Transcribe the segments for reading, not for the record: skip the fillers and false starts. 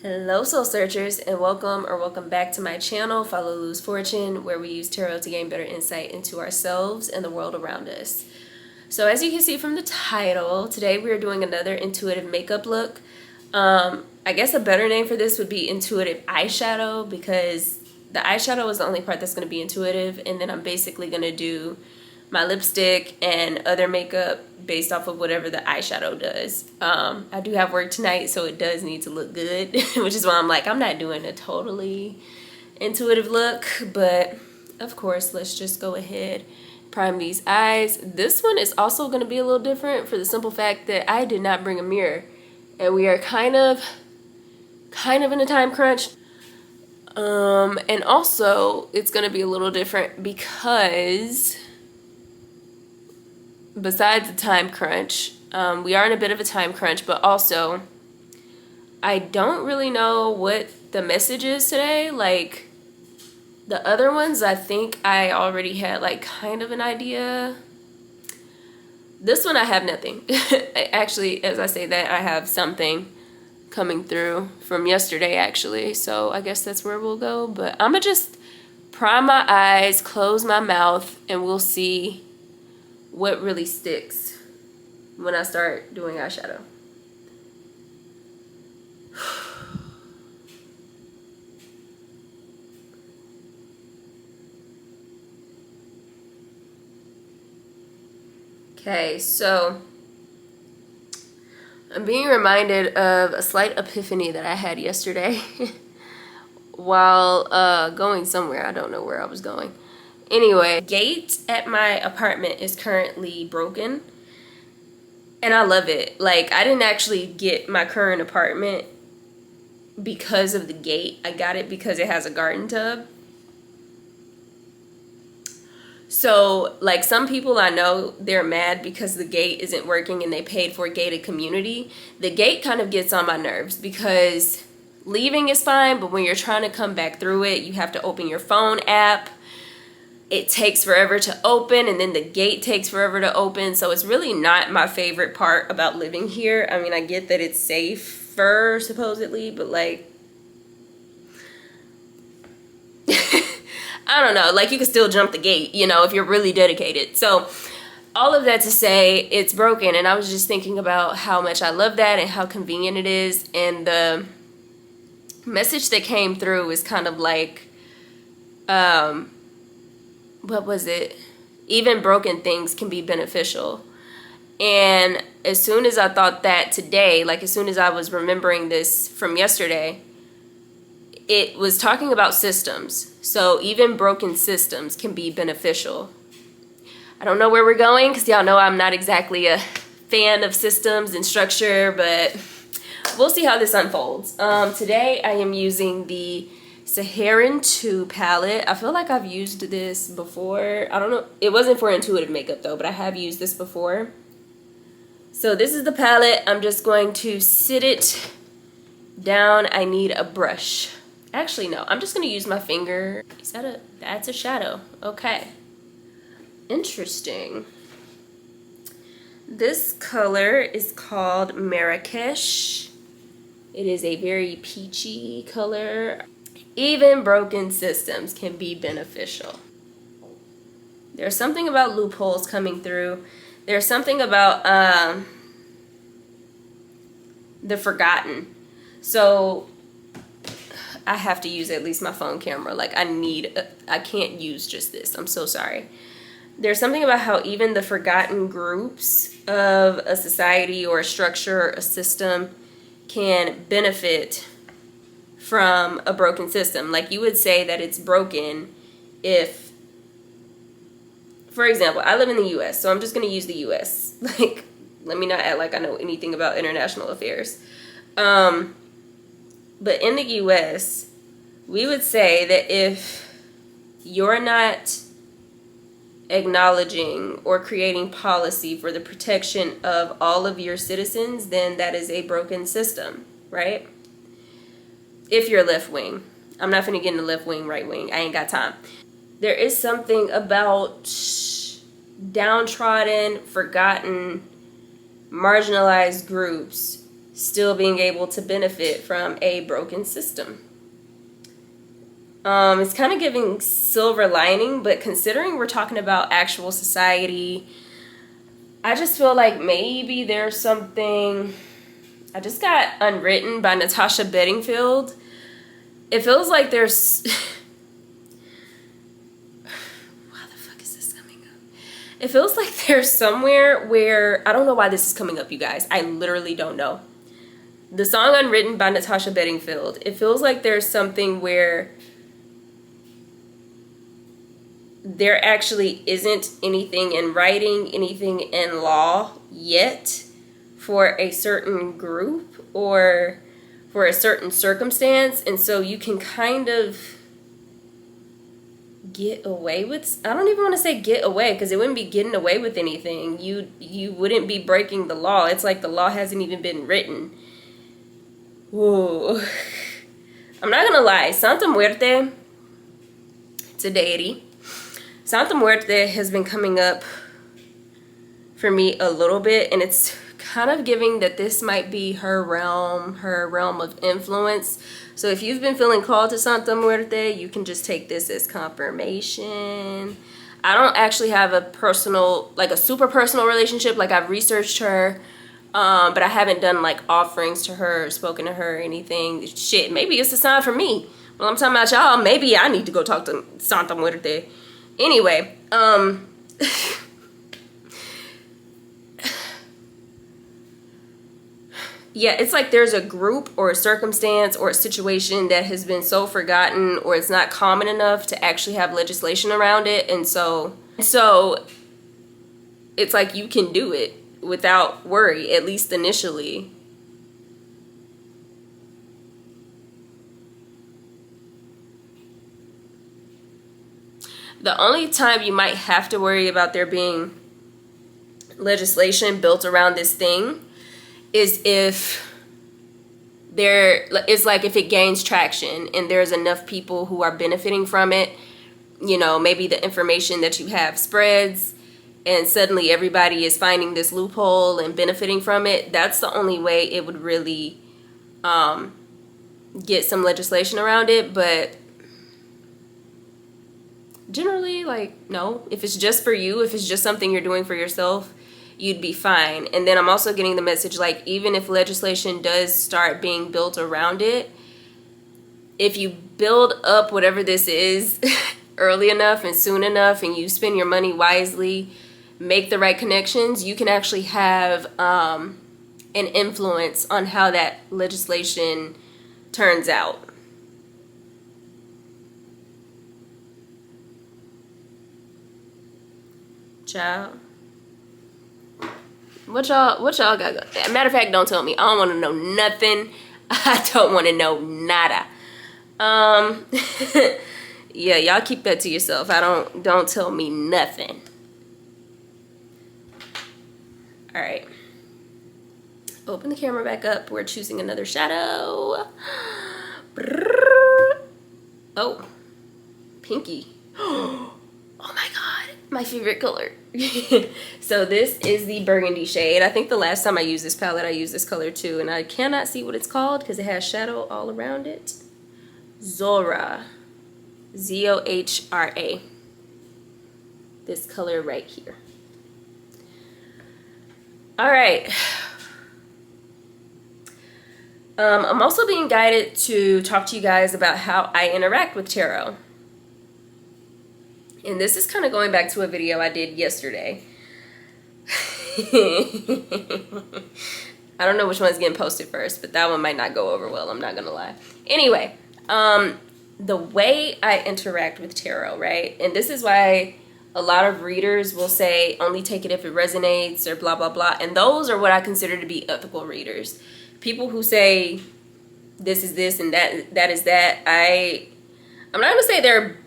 Hello soul searchers, and welcome back to my channel, Falolu's Fortune, where we use tarot to gain better insight into ourselves and the world around us. So as you can see from the title, today we are doing another intuitive makeup look. I guess a better name for this would be intuitive eyeshadow, because the eyeshadow is the only part that's going to be intuitive, and then I'm basically going to do my lipstick and other makeup based off of whatever the eyeshadow does. I do have work tonight, so it does need to look good, which is why I'm like, I'm not doing a totally intuitive look, but of course, let's just go ahead, prime these eyes. This one is also going to be a little different for the simple fact that I did not bring a mirror, and we are kind of in a time crunch. And also it's going to be a little different because besides the time crunch, we are in a bit of a time crunch, but also I don't really know what the message is today. Like the other ones, I think I already had like kind of an idea. This one I have nothing. Actually, as I say that, I have something coming through from yesterday actually, so I guess that's where we'll go. But I'm gonna just prime my eyes, close my mouth, and we'll see what really sticks when I start doing eyeshadow. Okay, so I'm being reminded of a slight epiphany that I had yesterday while going somewhere. I don't know where I was going. Anyway, gate at my apartment is currently broken, and I love it. Like, I didn't actually get my current apartment because of the gate. I got it because it has a garden tub. So, like, some people I know, they're mad because the gate isn't working and they paid for a gated community. The gate kind of gets on my nerves because leaving is fine, but when you're trying to come back through it, you have to open your phone app. It takes forever to open, and then the gate takes forever to open. So it's really not my favorite part about living here. I mean, I get that it's safer, supposedly, but like, I don't know. Like, you can still jump the gate, you know, if you're really dedicated. So all of that to say, it's broken. And I was just thinking about how much I love that and how convenient it is. And the message that came through is kind of like, what was it? Even broken things can be beneficial. And as soon as I thought that today, like as soon as I was remembering this from yesterday, it was talking about systems. So even broken systems can be beneficial. I don't know where we're going because y'all know I'm not exactly a fan of systems and structure, but we'll see how this unfolds. Today I am using the Saharan 2 palette. I feel like I've used this before. I don't know. It wasn't for intuitive makeup though, but I have used this before. So this is the palette. I'm just going to sit it down. I need a brush. Actually, no. I'm just going to use my finger. Is that a... That's a shadow. Okay. Interesting. This color is called Marrakesh. It is a very peachy color. Even broken systems can be beneficial. There's something about loopholes coming through. There's something about the forgotten. So I have to use at least my phone camera. Like I can't use just this. I'm so sorry. There's something about how even the forgotten groups of a society or a structure or a system can benefit from a broken system. Like, you would say that it's broken if, for example, I live in the US, so I'm just going to use the US. Like, let me not act like I know anything about international affairs. But in the US, we would say that if you're not acknowledging or creating policy for the protection of all of your citizens, then that is a broken system, right? If you're left wing. I'm not finna get into left wing, right wing. I ain't got time. There is something about downtrodden, forgotten, marginalized groups still being able to benefit from a broken system. It's kind of giving silver lining, but considering we're talking about actual society, I just feel like maybe there's something. I just got Unwritten by Natasha Bedingfield. It feels like there's why the fuck is this coming up? It feels like there's somewhere where, I don't know why this is coming up, you guys. I literally don't know. The song Unwritten by Natasha Bedingfield. It feels like there's something where there actually isn't anything in writing, anything in law yet for a certain group or for a certain circumstance, and so you can kind of get away with, I don't even want to say get away, because it wouldn't be getting away with anything. You wouldn't be breaking the law. It's like the law hasn't even been written. Ooh. I'm not gonna lie, Santa Muerte, it's a deity. Santa Muerte has been coming up for me a little bit, and it's kind of giving that this might be her realm of influence. So if you've been feeling called to Santa Muerte, you can just take this as confirmation. I don't actually have a personal, like a super personal relationship. Like, I've researched her, but I haven't done like offerings to her, or spoken to her or anything. Shit, maybe it's a sign for me. Well, I'm talking about y'all, maybe I need to go talk to Santa Muerte. Anyway, yeah, it's like there's a group or a circumstance or a situation that has been so forgotten, or it's not common enough to actually have legislation around it. And so it's like you can do it without worry, at least initially. The only time you might have to worry about there being legislation built around this thing is if if it gains traction and there's enough people who are benefiting from it. You know, maybe the information that you have spreads and suddenly everybody is finding this loophole and benefiting from it. That's the only way it would really get some legislation around it. But generally, like, no. If it's just for you, if it's just something you're doing for yourself, you'd be fine. And then I'm also getting the message, like, even if legislation does start being built around it, if you build up whatever this is early enough and soon enough, and you spend your money wisely, make the right connections, you can actually have an influence on how that legislation turns out. Child. What y'all got? Matter of fact, don't tell me. I don't want to know nothing. I don't want to know nada. Yeah, y'all keep that to yourself. Don't tell me nothing. All right. Open the camera back up. We're choosing another shadow. Oh, pinky. Oh my God, my favorite color. So this is the burgundy shade. I think the last time I used this palette, I used this color too, and I cannot see what it's called because it has shadow all around it. Zohra. Zohra. This color right here. All right. I'm also being guided to talk to you guys about how I interact with tarot. And this is kind of going back to a video I did yesterday. I don't know which one's getting posted first, but that one might not go over well, I'm not gonna lie. Anyway, the way I interact with tarot, right? And this is why a lot of readers will say only take it if it resonates or blah blah blah, and those are what I consider to be ethical readers. People who say this is this and that is that, I'm not gonna say they're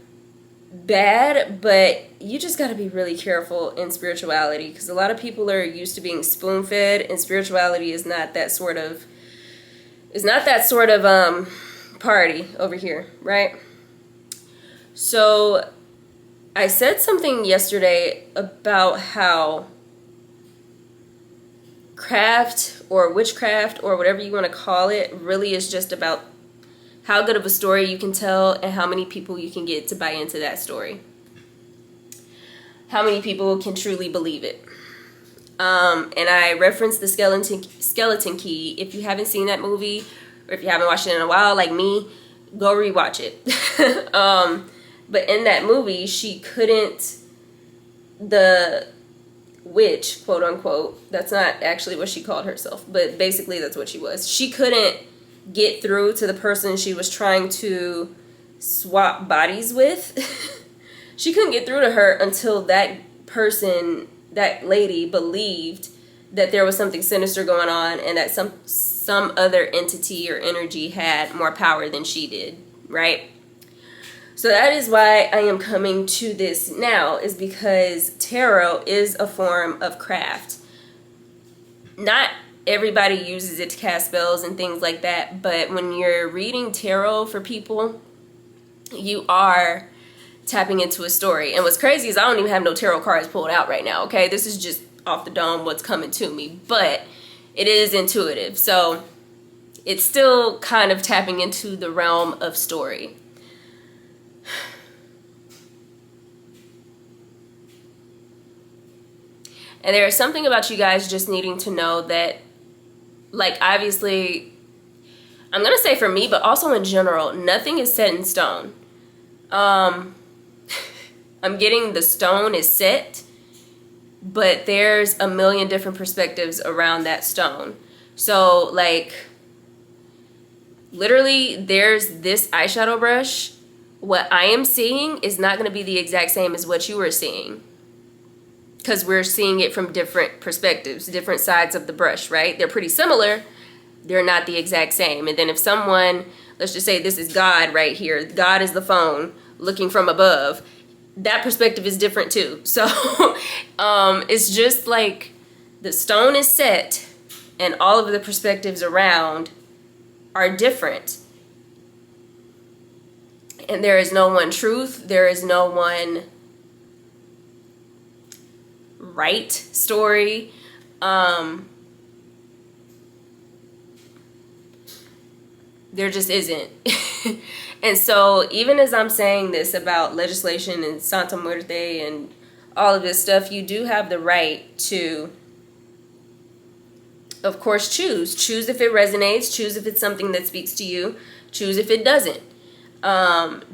bad, but you just got to be really careful in spirituality, because a lot of people are used to being spoon-fed, and spirituality is not that sort of party over here, right? So I said something yesterday about how craft or witchcraft or whatever you want to call it really is just about how good of a story you can tell and how many people you can get to buy into that story. How many people can truly believe it. And I referenced the skeleton key. If you haven't seen that movie, or if you haven't watched it in a while like me, go rewatch it. But in that movie, the witch, quote unquote, that's not actually what she called herself, but basically that's what she was. She couldn't get through to the person she was trying to swap bodies with. She couldn't get through to her until that person, that lady, believed that there was something sinister going on and that some other entity or energy had more power than she did, right? So that is why I am coming to this now, is because tarot is a form of craft. Not everybody uses it to cast spells and things like that, but when you're reading tarot for people, you are tapping into a story. And what's crazy is I don't even have no tarot cards pulled out right now, okay? This is just off the dome what's coming to me, but it is intuitive. So it's still kind of tapping into the realm of story. And there is something about you guys just needing to know that, like, obviously, I'm going to say for me, but also in general, nothing is set in stone. I'm getting the stone is set, but there's a million different perspectives around that stone. So, like, literally, there's this eyeshadow brush. What I am seeing is not going to be the exact same as what you are seeing, because we're seeing it from different perspectives, different sides of the brush, right? They're pretty similar. They're not the exact same. And then if someone, let's just say this is God right here. God is the phone looking from above. That perspective is different too. So it's just like the stone is set and all of the perspectives around are different. And there is no one truth. There is no one right story. There just isn't. And so even as I'm saying this about legislation and Santa Muerte and all of this stuff, you do have the right to, of course, choose if it resonates, choose if it's something that speaks to you, choose if it doesn't,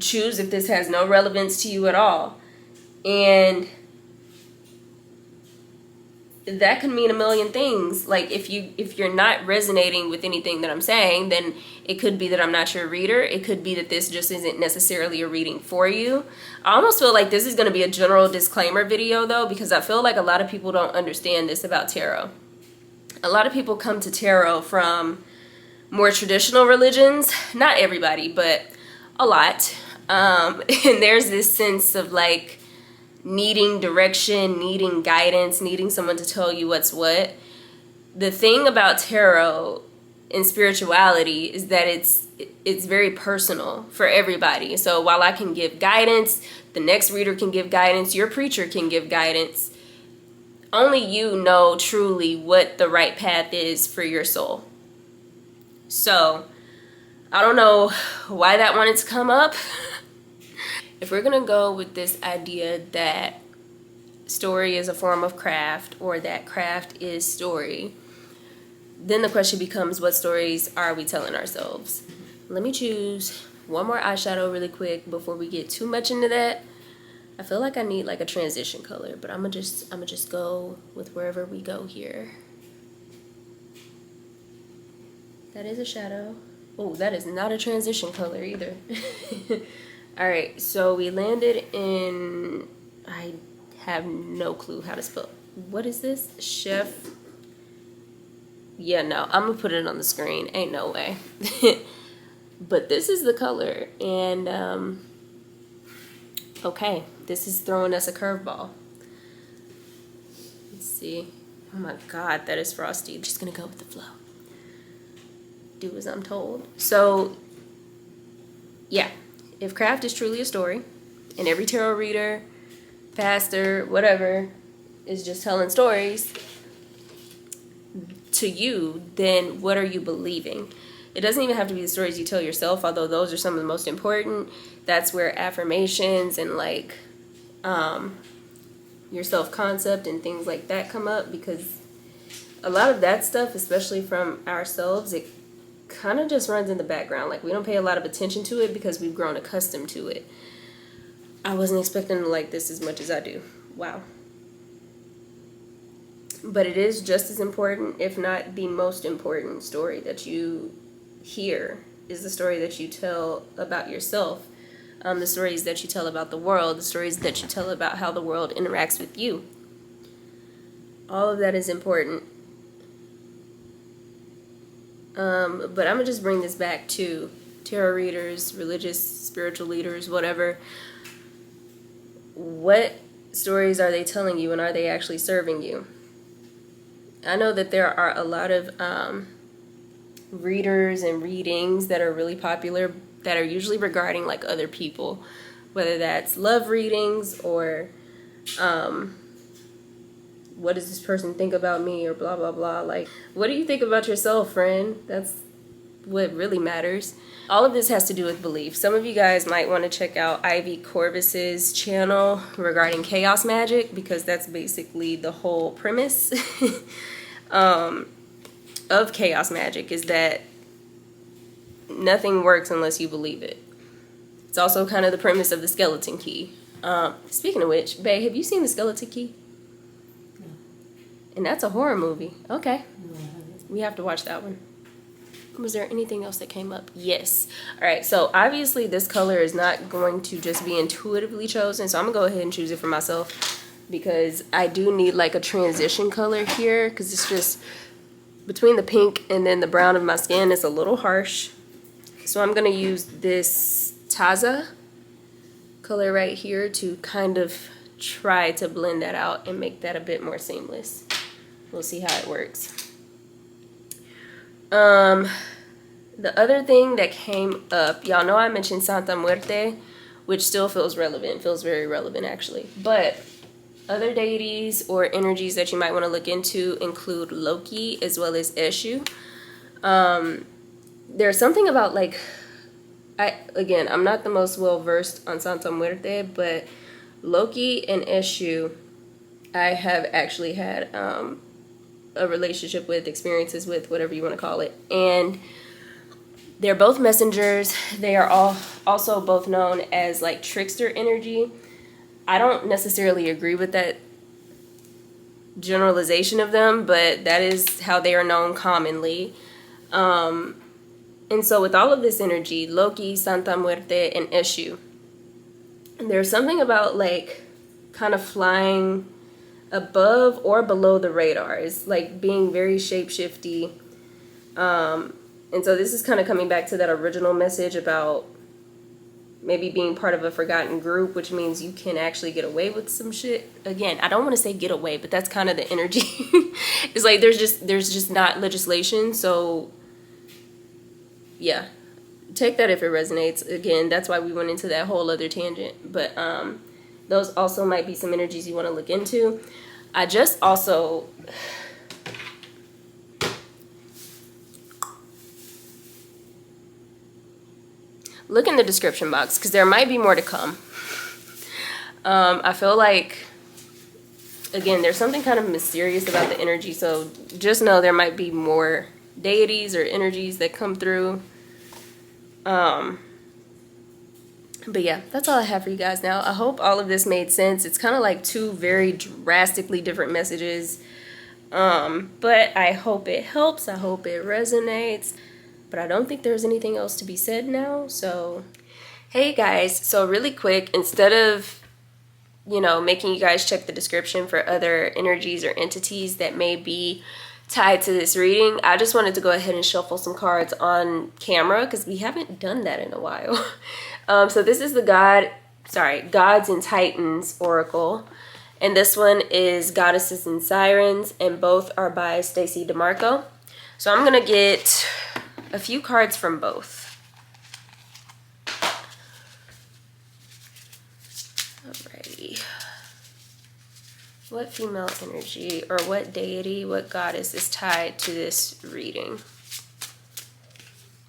choose if this has no relevance to you at all. And that could mean a million things. Like if you're not resonating with anything that I'm saying, then it could be that I'm not your reader. It could be that this just isn't necessarily a reading for you. I almost feel like this is going to be a general disclaimer video though, because I feel like a lot of people don't understand this about tarot. A lot of people come to tarot from more traditional religions. Not everybody, but a lot. And there's this sense of like needing direction, needing guidance, needing someone to tell you what's what. The thing about tarot and spirituality is that it's very personal for everybody. So while I can give guidance, the next reader can give guidance, your preacher can give guidance, only you know truly what the right path is for your soul. So I don't know why that wanted to come up. If we're going to go with this idea that story is a form of craft, or that craft is story, then the question becomes, what stories are we telling ourselves? Let me choose one more eyeshadow really quick before we get too much into that. I feel like I need like a transition color, but I'm gonna just go with wherever we go here. That is a shadow. Oh, that is not a transition color either. All right, so we landed in, I have no clue how to spell. What is this? Chef. Yeah, no, I'm gonna put it on the screen. Ain't no way. But this is the color, and okay, this is throwing us a curveball. Let's see. Oh my God, that is frosty. I'm just gonna go with the flow. Do as I'm told. So, yeah. If craft is truly a story, and every tarot reader, pastor, whatever, is just telling stories, to you, then what are you believing? It doesn't even have to be the stories you tell yourself, although those are some of the most important. That's where affirmations and like your self-concept and things like that come up, because a lot of that stuff, especially from ourselves, it kind of just runs in the background. Like, we don't pay a lot of attention to it because we've grown accustomed to it. I wasn't expecting to like this as much as I do. Wow. But it is just as important, if not the most important story that you hear, is the story that you tell about yourself. The stories that you tell about the world, the stories that you tell about how the world interacts with you. All of that is important. But I'm going to just bring this back to tarot readers, religious, spiritual leaders, whatever. What stories are they telling you, and are they actually serving you? I know that there are a lot of readers and readings that are really popular that are usually regarding like other people, whether that's love readings or what does this person think about me, or blah blah blah. Like, what do you think about yourself, friend? That's what really matters. All of this has to do with belief. Some of you guys might want to check out Ivy Corvus's channel regarding chaos magic, because that's basically the whole premise of chaos magic, is that nothing works unless you believe it. It's also kind of the premise of the skeleton key. Speaking of which, babe, have you seen the skeleton key? No. And that's a horror movie. Okay. No, I haven't. We have to watch that one. Was there anything else that came up? Yes. All right, so obviously this color is not going to just be intuitively chosen, so I'm gonna go ahead and choose it for myself, because I do need like a transition color here, because it's just between the pink and then the brown of my skin, it's a little harsh. So I'm gonna use this Taza color right here to kind of try to blend that out and make that a bit more seamless. We'll see how it works. The other thing that came up, y'all know I mentioned Santa Muerte, which still feels relevant, feels very relevant actually. But other deities or energies that you might want to look into include Loki as well as Eshu. There's something about like, I'm not the most well versed on Santa Muerte, but Loki and Eshu, I have actually had a relationship with, experiences with, whatever you want to call it. And they're both messengers. They are all also both known as like trickster energy. I don't necessarily agree with that generalization of them, but that is how they are known commonly. And so with all of this energy, Loki, Santa Muerte, and Eshu, there's something about like kind of flying above or below the radar. It's like being very shapeshifty. And so this is kind of coming back to that original message about maybe being part of a forgotten group, which means you can actually get away with some shit. Again, I don't want to say get away, but that's kind of the energy. It's like there's just not legislation. So yeah, take that if it resonates. Again, that's why we went into that whole other tangent. But those also might be some energies you want to look into. I just also... look in the description box, because there might be more to come. I feel like, again, there's something kind of mysterious about the energy, so just know there might be more deities or energies that come through. But yeah, that's all I have for you guys now. I hope all of this made sense. It's kind of like two very drastically different messages. But I hope it helps. I hope it resonates. But I don't think there's anything else to be said now. So, hey guys. So really quick, instead of, making you guys check the description for other energies or entities that may be tied to this reading, I just wanted to go ahead and shuffle some cards on camera, because we haven't done that in a while. So this is the Gods and Titans Oracle. And this one is Goddesses and Sirens, and both are by Stacey DeMarco. So I'm going to get a few cards from both. Alrighty. What female energy or what deity, what goddess is tied to this reading?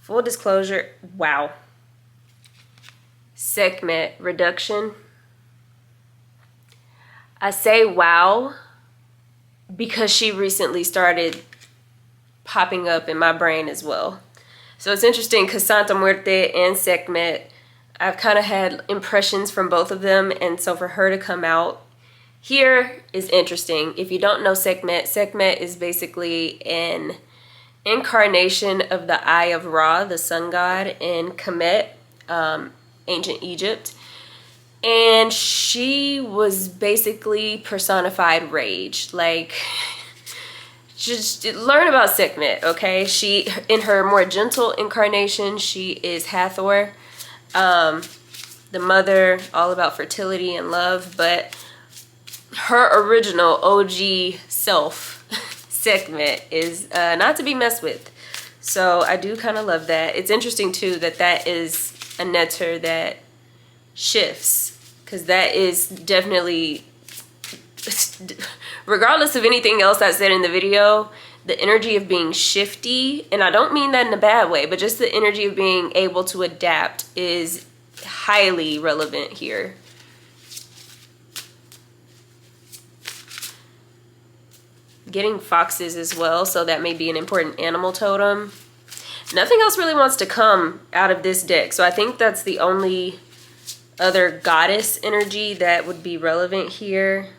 Full disclosure, wow. Sekhmet, reduction. I say wow because she recently started popping up in my brain as well. So it's interesting because Santa Muerte and Sekhmet, I've kind of had impressions from both of them, and so for her to come out here is interesting. If you don't know Sekhmet, Sekhmet is basically an incarnation of the Eye of Ra, the sun god, in Kemet, ancient Egypt. And she was basically personified rage. Like, just learn about Sekhmet, okay? She, in her more gentle incarnation, she is Hathor, the mother, all about fertility and love, but her original OG self, Sekhmet, is not to be messed with. So I do kind of love that. It's interesting too that that is a netter that shifts, because that is definitely, regardless of anything else I said in the video, the energy of being shifty, and I don't mean that in a bad way, but just the energy of being able to adapt is highly relevant here. Getting foxes as well, so that may be an important animal totem. Nothing else really wants to come out of this deck, so I think that's the only other goddess energy that would be relevant here.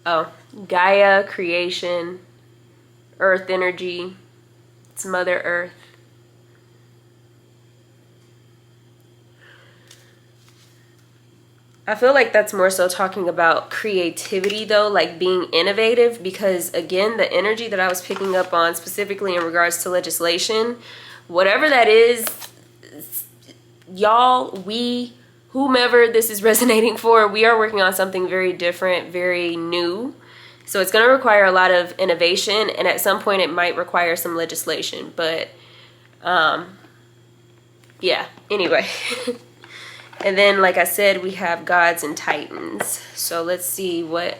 Oh, Gaia, creation, earth energy. It's Mother Earth. I feel like that's more so talking about creativity though, like being innovative, because again, the energy that I was picking up on specifically in regards to legislation, whatever that is, y'all, we, whomever this is resonating for, we are working on something very different, very new. So it's going to require a lot of innovation, and at some point it might require some legislation, but yeah, anyway. And then, like I said, we have gods and titans. So let's see what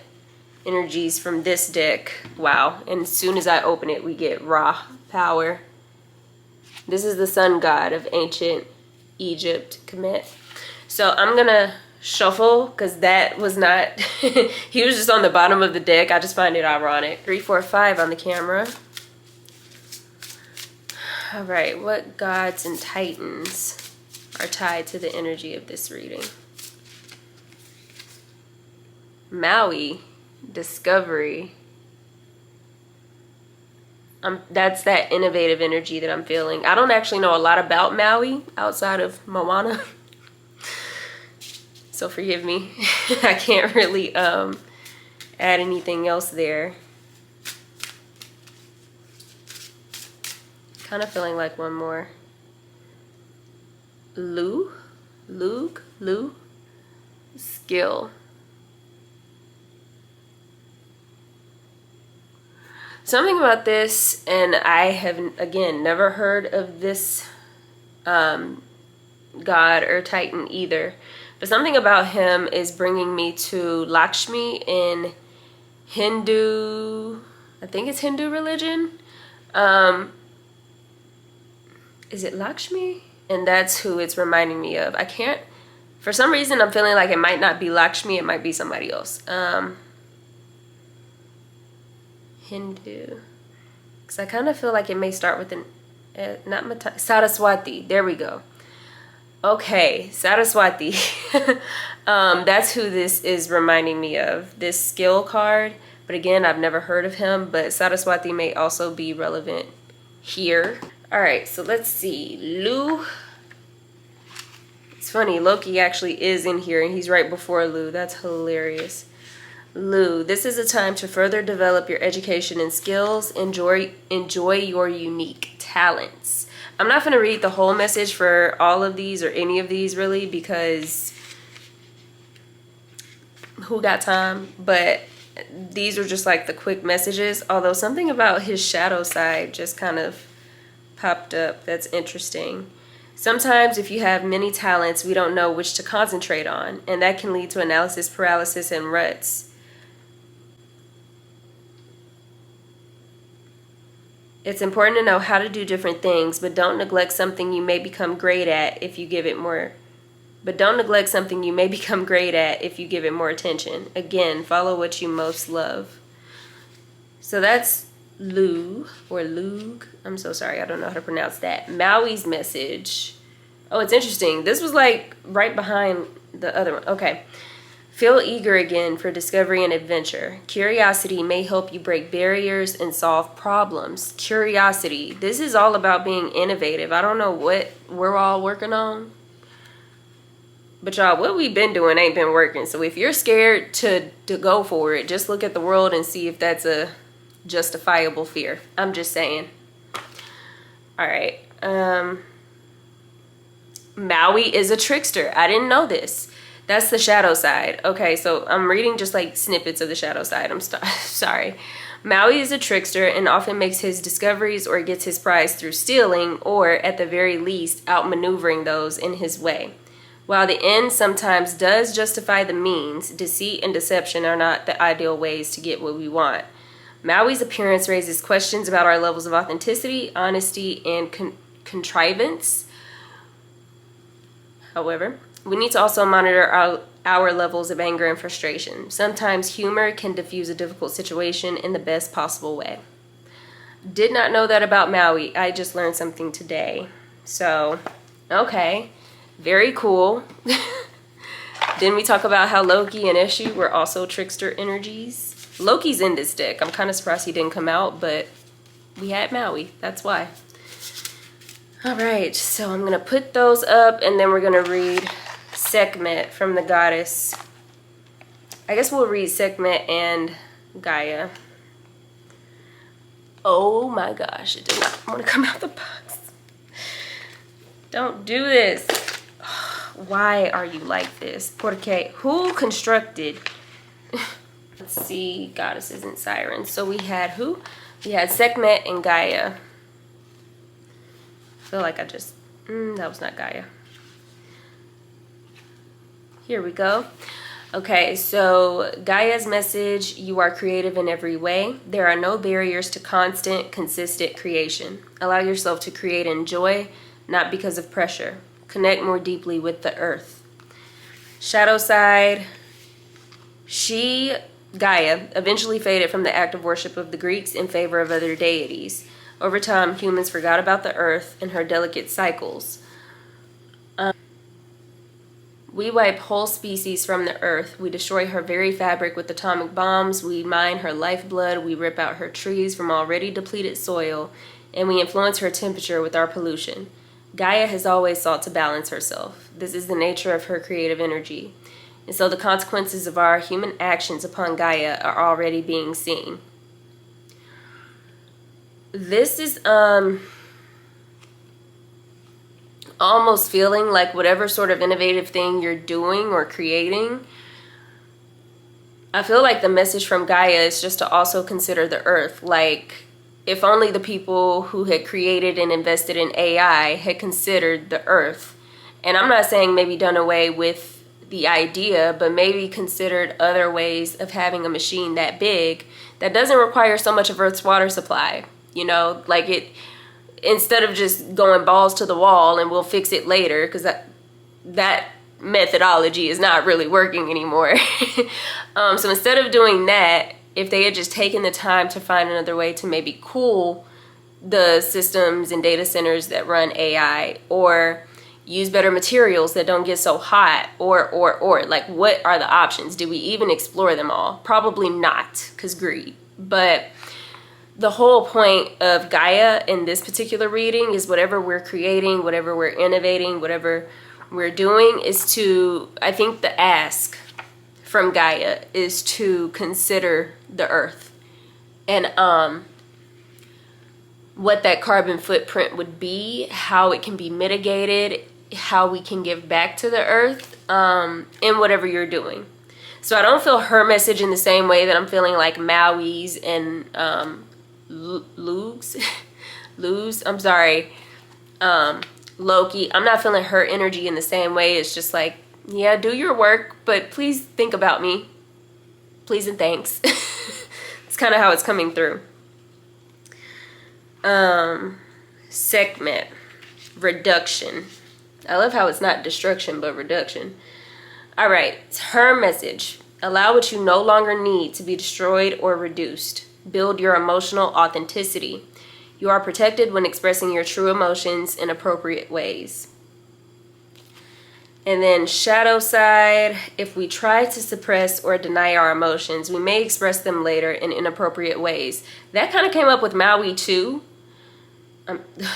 energies from this deck. Wow. And as soon as I open it, we get Ra power. This is the sun god of ancient Egypt, Kemet. So I'm going to shuffle because that was not... he was just on the bottom of the deck. I just find it ironic. 3, 4, 5 on the camera. All right. What gods and titans are tied to the energy of this reading? Maui, discovery. That's that innovative energy that I'm feeling. I don't actually know a lot about Maui outside of Moana. So forgive me. I can't really add anything else there. Kind of feeling like one more. Lu, skill. Something about this, and I have, again, never heard of this god or titan either, but something about him is bringing me to Lakshmi in Hindu, I think it's Hindu religion. Is it Lakshmi? And that's who it's reminding me of. I can't, for some reason, I'm feeling like it might not be Lakshmi, it might be somebody else. Hindu. Because I kind of feel like it may start with an, Saraswati. There we go. Okay, Saraswati. That's who this is reminding me of. This skill card. But again, I've never heard of him, but Saraswati may also be relevant here. All right, so let's see. Lu. It's funny, Loki actually is in here, and he's right before Lu. That's hilarious. Lu, this is a time to further develop your education and skills. Enjoy your unique talents. I'm not going to read the whole message for all of these or any of these really, because who got time? But these are just like the quick messages. Although something about his shadow side just kind of popped up. That's interesting. Sometimes if you have many talents, we don't know which to concentrate on, and that can lead to analysis paralysis and ruts. It's important to know how to do different things, but don't neglect something you may become great at if you give it more. But don't neglect something you may become great at if you give it more attention. Again, follow what you most love. So that's Lug, or Lug. I'm so sorry, I don't know how to pronounce that. Maui's message. Oh, it's interesting. This was like right behind the other one. Okay. Feel eager again for discovery and adventure. Curiosity may help you break barriers and solve problems. Curiosity. This is all about being innovative. I don't know what we're all working on. But y'all, what we've been doing ain't been working. So if you're scared to go for it, just look at the world and see if that's a justifiable fear. I'm just saying. All right. Maui is a trickster. I didn't know this. That's the shadow side. Okay, so I'm reading just like snippets of the shadow side. I'm sorry. Maui is a trickster and often makes his discoveries or gets his prize through stealing or, at the very least, outmaneuvering those in his way. While the end sometimes does justify the means, deceit and deception are not the ideal ways to get what we want. Maui's appearance raises questions about our levels of authenticity, honesty, and contrivance. However, we need to also monitor our levels of anger and frustration. Sometimes humor can diffuse a difficult situation in the best possible way. Did not know that about Maui. I just learned something today. So, okay. Very cool. Didn't we talk about how Loki and Eshu were also trickster energies? Loki's in this deck. I'm kind of surprised he didn't come out, but we had Maui. That's why. All right, so I'm going to put those up, and then we're going to read Sekhmet from the goddess. I guess we'll read Sekhmet and Gaia. Oh my gosh, it did not want to come out the box. Don't do this. Why are you like this? Porque, who constructed? Let's see, goddesses and sirens. So we had who? We had Sekhmet and Gaia. I feel like I just, that was not Gaia. Here we go. Okay, so Gaia's message: you are creative in every way. There are no barriers to constant, consistent creation. Allow yourself to create in joy, not because of pressure. Connect more deeply with the earth. Shadow side: she, Gaia, eventually faded from the active worship of the Greeks in favor of other deities. Over time, humans forgot about the earth and her delicate cycles. We wipe whole species from the earth. We destroy her very fabric with atomic bombs. We mine her lifeblood. We rip out her trees from already depleted soil. And we influence her temperature with our pollution. Gaia has always sought to balance herself. This is the nature of her creative energy. And so the consequences of our human actions upon Gaia are already being seen. This is almost feeling like whatever sort of innovative thing you're doing or creating, I feel like the message from Gaia is just to also consider the earth. Like, if only the people who had created and invested in AI had considered the earth. And I'm not saying maybe done away with the idea, but maybe considered other ways of having a machine that big that doesn't require so much of Earth's water supply. You know, like it, instead of just going balls to the wall and we'll fix it later, because that methodology is not really working anymore. So instead of doing that, if they had just taken the time to find another way to maybe cool the systems and data centers that run AI, or use better materials that don't get so hot, or like, what are the options? Did we even explore them all? Probably not, because greed. But the whole point of Gaia in this particular reading is whatever we're creating, whatever we're innovating, whatever we're doing is to, I think the ask from Gaia is to consider the earth and what that carbon footprint would be, how it can be mitigated, how we can give back to the earth in whatever you're doing. So I don't feel her message in the same way that I'm feeling like Maui's and Loki. I'm not feeling her energy in the same way. It's just like, yeah, do your work, but please think about me. Please and thanks. It's kind of how it's coming through. Segment. Reduction. I love how it's not destruction, but reduction. All right, her message. Allow what you no longer need to be destroyed or reduced. Build your emotional authenticity. You are protected when expressing your true emotions in appropriate ways. And then shadow side, if we try to suppress or deny our emotions, we may express them later in inappropriate ways. That kind of came up with Maui too.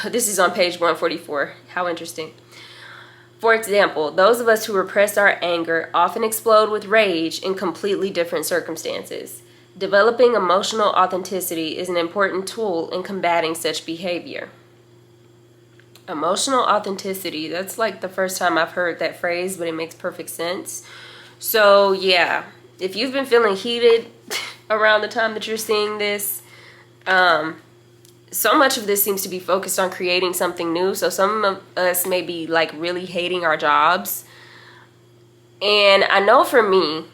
This is on page 144. How interesting. For example, those of us who repress our anger often explode with rage in completely different circumstances. Developing emotional authenticity is an important tool in combating such behavior. Emotional authenticity, that's like the first time I've heard that phrase, but it makes perfect sense. So yeah, if you've been feeling heated around the time that you're seeing this, so much of this seems to be focused on creating something new. So some of us may be like really hating our jobs. And I know for me,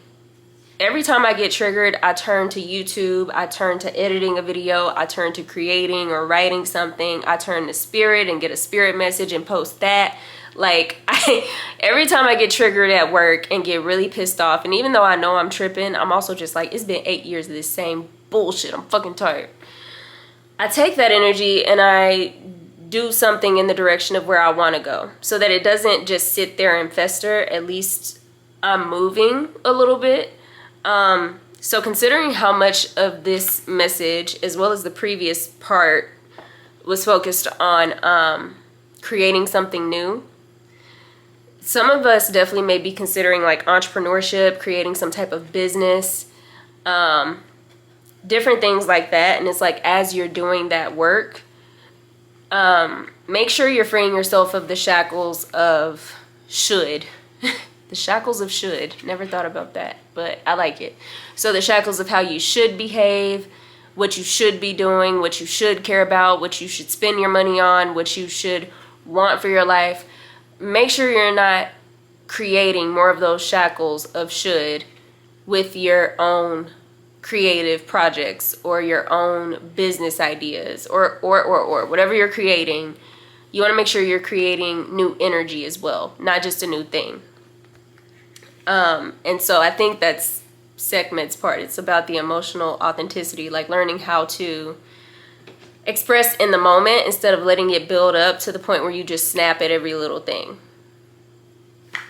every time I get triggered, I turn to YouTube, I turn to editing a video, I turn to creating or writing something, I turn to spirit and get a spirit message and post that. Like, every time I get triggered at work and get really pissed off, and even though I know I'm tripping, I'm also just like, it's been 8 years of this same bullshit, I'm fucking tired. I take that energy and I do something in the direction of where I want to go so that it doesn't just sit there and fester. At least I'm moving a little bit. So considering how much of this message, as well as the previous part, was focused on creating something new, some of us definitely may be considering like entrepreneurship, creating some type of business, different things like that. And it's like, as you're doing that work, make sure you're freeing yourself of the shackles of should. The shackles of should. Never thought about that, but I like it. So the shackles of how you should behave, what you should be doing, what you should care about, what you should spend your money on, what you should want for your life. Make sure you're not creating more of those shackles of should with your own creative projects or your own business ideas or whatever you're creating. You want to make sure you're creating new energy as well, not just a new thing. And so I think that's segment's part. It's about the emotional authenticity, like learning how to express in the moment instead of letting it build up to the point where you just snap at every little thing.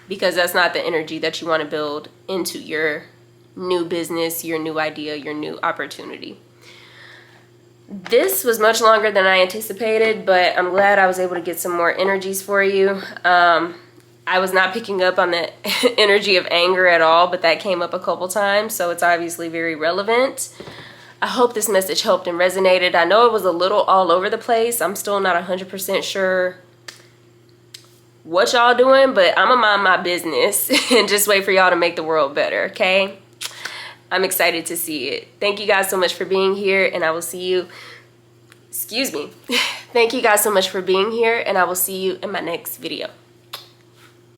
Because that's not the energy that you want to build into your new business, your new idea, your new opportunity. This was much longer than I anticipated, but I'm glad I was able to get some more energies for you. I was not picking up on the energy of anger at all, but that came up a couple times, so it's obviously very relevant. I hope this message helped and resonated. I know it was a little all over the place. I'm still not 100% sure what y'all doing, but I'm gonna mind my business and just wait for y'all to make the world better, okay? I'm excited to see it. Thank you guys so much for being here, and I will see you, excuse me. Thank you guys so much for being here, and I will see you in my next video.